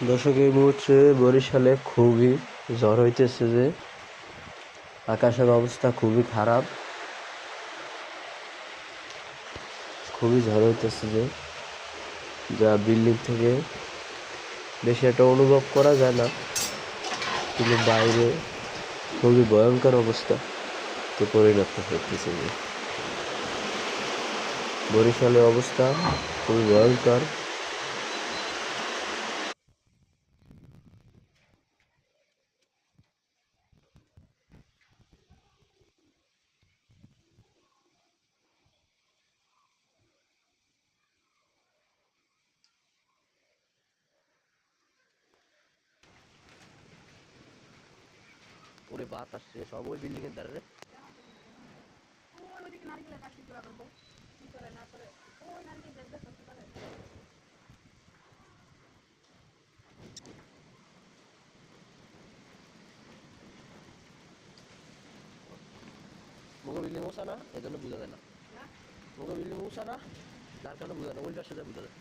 দর্শক, এই মুহূর্তে বরিশালে খুবই ঝড় হইতেছে, যে আকাশের অবস্থা খুবই খারাপ, খুবই ঝড় হইতেছে, যে যা বিল্ডিং থেকে বেশি একটা অনুভব করা যায় না, কিন্তু বাইরে খুবই ভয়ঙ্কর অবস্থা তো পরিণত হইতেছে। যে বরিশালের অবস্থা খুবই ভয়ঙ্কর। ওরে বাতাস রে, সব ওই বিল্ডিং এর ধারে। মুগো বিল্ডিং উঁচা না, এই জন্য বোঝা যায় না। মুগো বিল্ডিং উঁচা না, যার কারণে বোঝা যায় না, ওই পাশে যা বোঝা যায়।